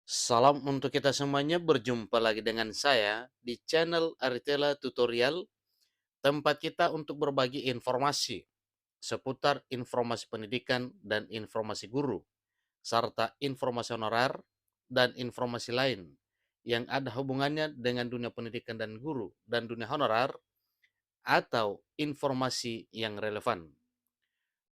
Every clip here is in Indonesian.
Salam untuk kita semuanya, berjumpa lagi dengan saya di channel Aritela Tutorial, tempat kita untuk berbagi informasi seputar informasi pendidikan dan informasi guru, serta informasi honorer dan informasi lain yang ada hubungannya dengan dunia pendidikan dan guru dan dunia honorer atau informasi yang relevan.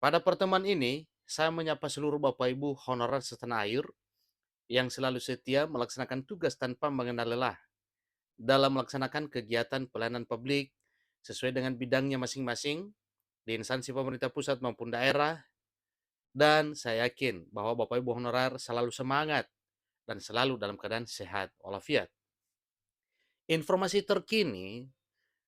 Pada pertemuan ini, saya menyapa seluruh Bapak Ibu honorer setanah air yang selalu setia melaksanakan tugas tanpa mengenal lelah dalam melaksanakan kegiatan pelayanan publik sesuai dengan bidangnya masing-masing di instansi pemerintah pusat maupun daerah, dan saya yakin bahwa Bapak Ibu honorer selalu semangat dan selalu dalam keadaan sehat walafiat. Informasi terkini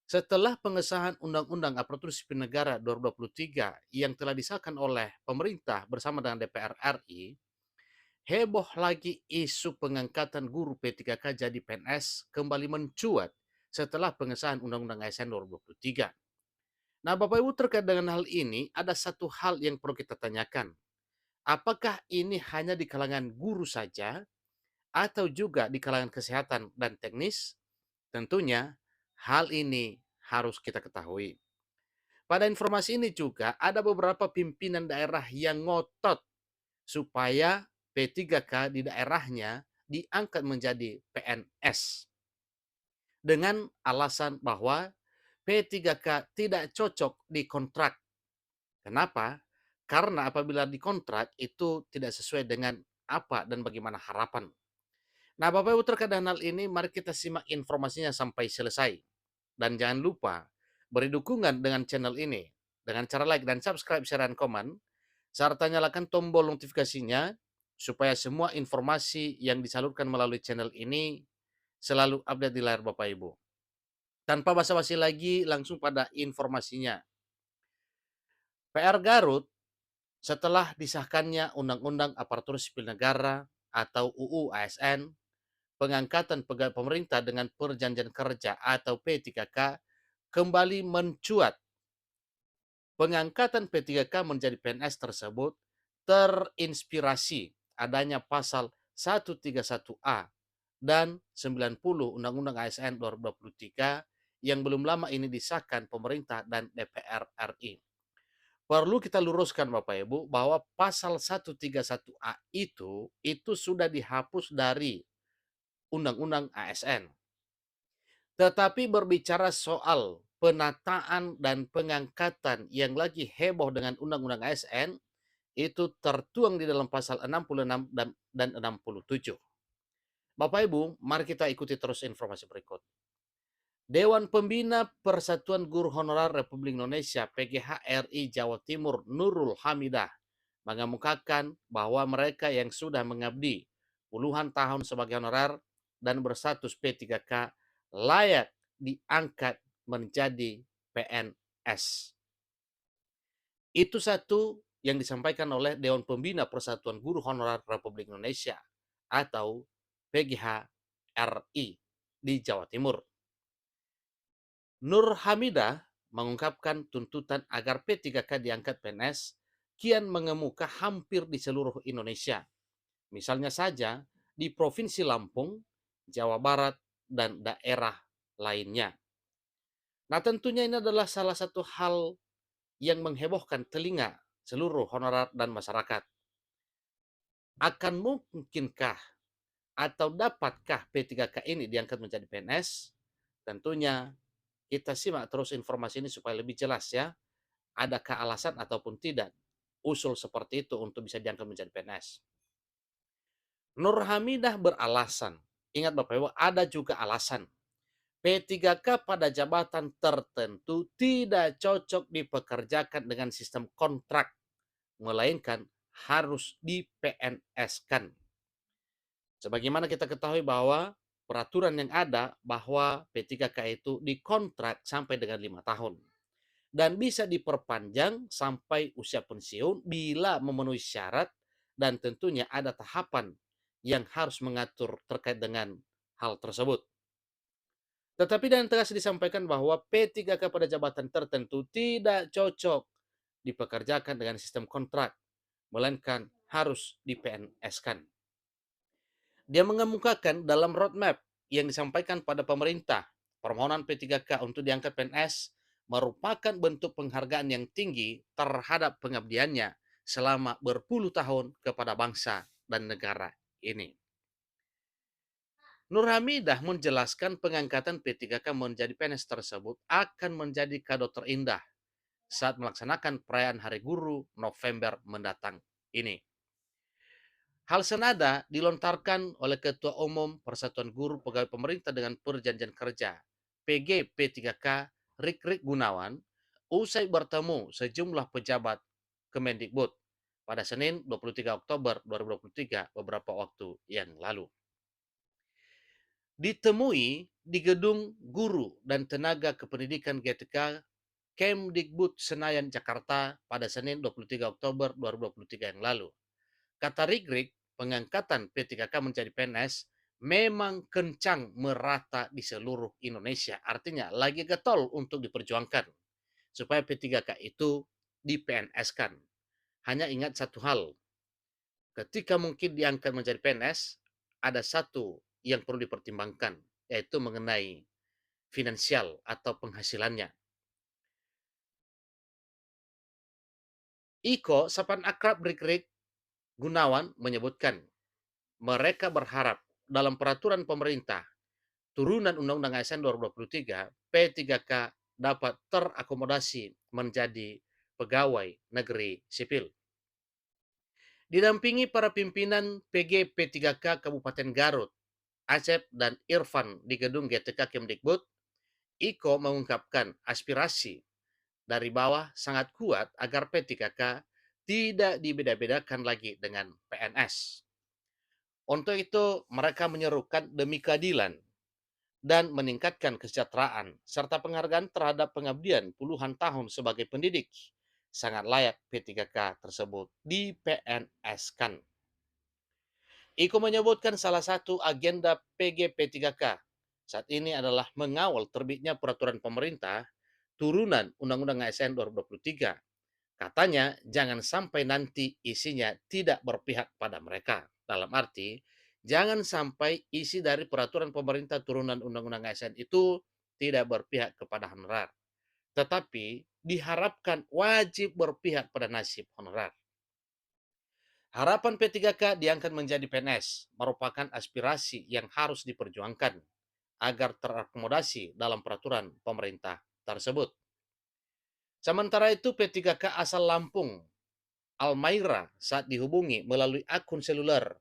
setelah pengesahan Undang-Undang Aparatur Sipil Negara 2023 yang telah disahkan oleh pemerintah bersama dengan DPR RI, heboh lagi isu pengangkatan guru P3K jadi PNS kembali mencuat setelah pengesahan Undang-Undang ASN 2023. Nah, Bapak Ibu, terkait dengan hal ini, ada satu hal yang perlu kita tanyakan. Apakah ini hanya di kalangan guru saja atau juga di kalangan kesehatan dan teknis? Tentunya hal ini harus kita ketahui. Pada informasi ini juga ada beberapa pimpinan daerah yang ngotot supaya P3K di daerahnya diangkat menjadi PNS dengan alasan bahwa P3K tidak cocok di kontrak. Kenapa? Karena apabila dikontrak itu tidak sesuai dengan apa dan bagaimana harapan. Nah, Bapak Ibu, terkait dengan hal ini, mari kita simak informasinya sampai selesai. Dan jangan lupa beri dukungan dengan channel ini dengan cara like dan subscribe, share, dan komen, serta nyalakan tombol notifikasinya supaya semua informasi yang disalurkan melalui channel ini selalu update di layar Bapak Ibu. Tanpa basa-basi lagi, langsung pada informasinya. PR Garut setelah disahkannya Undang-Undang Aparatur Sipil Negara atau UU ASN, pengangkatan pegawai pemerintah dengan perjanjian kerja atau P3K kembali mencuat. Pengangkatan P3K menjadi PNS tersebut terinspirasi adanya pasal 131A dan 90 Undang-Undang ASN 2023 yang belum lama ini disahkan pemerintah dan DPR RI. Perlu kita luruskan Bapak Ibu bahwa pasal 131A itu sudah dihapus dari Undang-Undang ASN. Tetapi berbicara soal penataan dan pengangkatan yang lagi heboh dengan Undang-Undang ASN, itu tertuang di dalam pasal 66 dan 67. Bapak Ibu, mari kita ikuti terus informasi berikut. Dewan Pembina Persatuan Guru Honorer Republik Indonesia PGHRI Jawa Timur Nurul Hamidah mengemukakan bahwa mereka yang sudah mengabdi puluhan tahun sebagai honorer dan berstatus P3K layak diangkat menjadi PNS. Itu satu yang disampaikan oleh Dewan Pembina Persatuan Guru Honorer Republik Indonesia atau PGHRI di Jawa Timur. Nur Hamidah mengungkapkan tuntutan agar P3K diangkat PNS kian mengemuka hampir di seluruh Indonesia. Misalnya saja di Provinsi Lampung, Jawa Barat, dan daerah lainnya. Nah, tentunya ini adalah salah satu hal yang menghebohkan telinga seluruh honorer dan masyarakat. Akan mungkinkah atau dapatkah P3K ini diangkat menjadi PNS? Tentunya kita simak terus informasi ini supaya lebih jelas ya. Adakah alasan ataupun tidak usul seperti itu untuk bisa diangkat menjadi PNS? Nur Hamidah beralasan, ingat Bapak Ibu, ada juga alasan. P3K pada jabatan tertentu tidak cocok dipekerjakan dengan sistem kontrak, melainkan harus di PNS-kan. Sebagaimana kita ketahui bahwa peraturan yang ada bahwa P3K itu dikontrak sampai dengan 5 tahun. Dan bisa diperpanjang sampai usia pensiun bila memenuhi syarat dan tentunya ada tahapan yang harus mengatur terkait dengan hal tersebut. Tetapi dengan tegas disampaikan bahwa P3K pada jabatan tertentu tidak cocok dipekerjakan dengan sistem kontrak, melainkan harus di PNS-kan. Dia mengemukakan dalam roadmap yang disampaikan pada pemerintah, permohonan P3K untuk diangkat PNS merupakan bentuk penghargaan yang tinggi terhadap pengabdiannya selama berpuluh tahun kepada bangsa dan negara ini. Nur Hamidah menjelaskan pengangkatan P3K menjadi PNS tersebut akan menjadi kado terindah saat melaksanakan perayaan Hari Guru November mendatang ini. Hal senada dilontarkan oleh Ketua Umum Persatuan Guru Pegawai Pemerintah dengan Perjanjian Kerja PG P3K Rik Gunawan usai bertemu sejumlah pejabat Kemendikbud pada Senin 23 Oktober 2023 beberapa waktu yang lalu. Ditemui di Gedung Guru dan Tenaga Kependidikan GTK Kemdikbud Senayan, Jakarta pada Senin 23 Oktober 2023 yang lalu. Kata Rigrik, pengangkatan P3K menjadi PNS memang kencang merata di seluruh Indonesia. Artinya lagi getol untuk diperjuangkan supaya P3K itu di PNS-kan. Hanya ingat satu hal, ketika mungkin diangkat menjadi PNS, ada satu yang perlu dipertimbangkan, yaitu mengenai finansial atau penghasilannya. Iko, sapaan akrab Rik Gunawan, menyebutkan mereka berharap dalam peraturan pemerintah turunan Undang-Undang ASN 2023, P3K dapat terakomodasi menjadi pegawai negeri sipil. Didampingi para pimpinan PG P3K Kabupaten Garut, Acep, dan Irfan di gedung GTK Kemdikbud, Iko mengungkapkan aspirasi dari bawah sangat kuat agar P3K tidak dibeda-bedakan lagi dengan PNS. Untuk itu, mereka menyerukan demi keadilan dan meningkatkan kesejahteraan serta penghargaan terhadap pengabdian puluhan tahun sebagai pendidik. Sangat layak P3K tersebut di PNS-kan. Iko menyebutkan salah satu agenda PG P3K saat ini adalah mengawal terbitnya peraturan pemerintah turunan Undang-Undang ASN 2023. Katanya jangan sampai nanti isinya tidak berpihak pada mereka. Dalam arti, jangan sampai isi dari peraturan pemerintah turunan Undang-Undang ASN itu tidak berpihak kepada honorar. Tetapi diharapkan wajib berpihak pada nasib honorar. Harapan P3K diangkat menjadi PNS merupakan aspirasi yang harus diperjuangkan agar terakomodasi dalam peraturan pemerintah tersebut. Sementara itu P3K asal Lampung, Almaira, saat dihubungi melalui akun seluler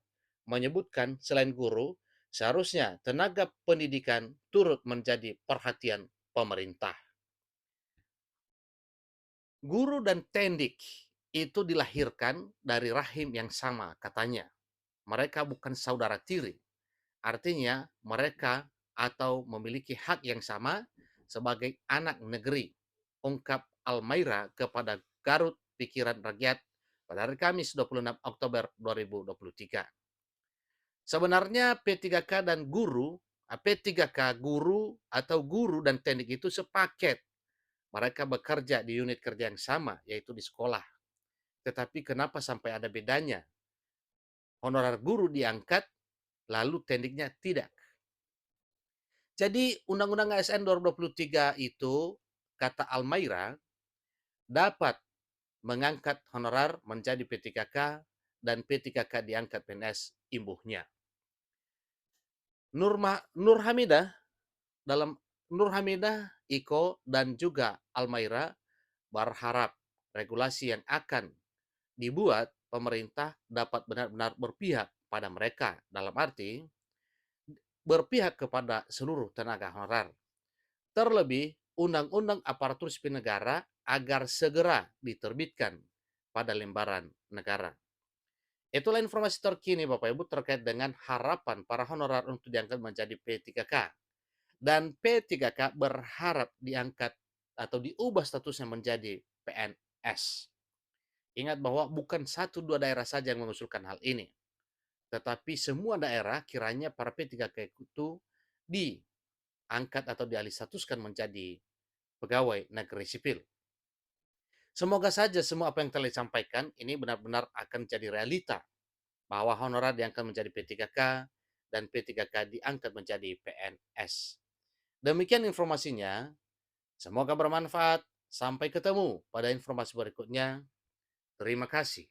menyebutkan selain guru, seharusnya tenaga pendidikan turut menjadi perhatian pemerintah. Guru dan tendik itu dilahirkan dari rahim yang sama katanya. Mereka bukan saudara tiri. Artinya mereka atau memiliki hak yang sama sebagai anak negeri. Ungkap Almaira kepada Garut Pikiran Rakyat pada hari Kamis 26 Oktober 2023. Sebenarnya P3K dan guru, P3K guru atau guru dan teknik itu sepaket. Mereka bekerja di unit kerja yang sama, yaitu di sekolah. Tetapi kenapa sampai ada bedanya? Honorar guru diangkat, lalu tekniknya tidak. Jadi Undang-Undang ASN 2023 itu, kata Almaira, dapat mengangkat honorar menjadi P3K dan P3K diangkat PNS imbuhnya. Nur Hamidah dalam Nur Hamidah, Iko, dan juga Almaira berharap regulasi yang akan dibuat pemerintah dapat benar-benar berpihak pada mereka, dalam arti berpihak kepada seluruh tenaga honorar. Terlebih, Undang-Undang Aparatur Sipil Negara agar segera diterbitkan pada lembaran negara. Itulah informasi terkini Bapak Ibu terkait dengan harapan para honorar untuk diangkat menjadi P3K. Dan P3K berharap diangkat atau diubah statusnya menjadi PNS. Ingat bahwa bukan satu dua daerah saja yang mengusulkan hal ini. Tetapi semua daerah kiranya para P3K itu diangkat atau dialih statuskan menjadi pegawai negeri sipil. Semoga saja semua apa yang telah disampaikan ini benar-benar akan jadi realita bahwa honorar diangkat menjadi P3K dan P3K diangkat menjadi PNS. Demikian informasinya, semoga bermanfaat. Sampai ketemu pada informasi berikutnya. Terima kasih.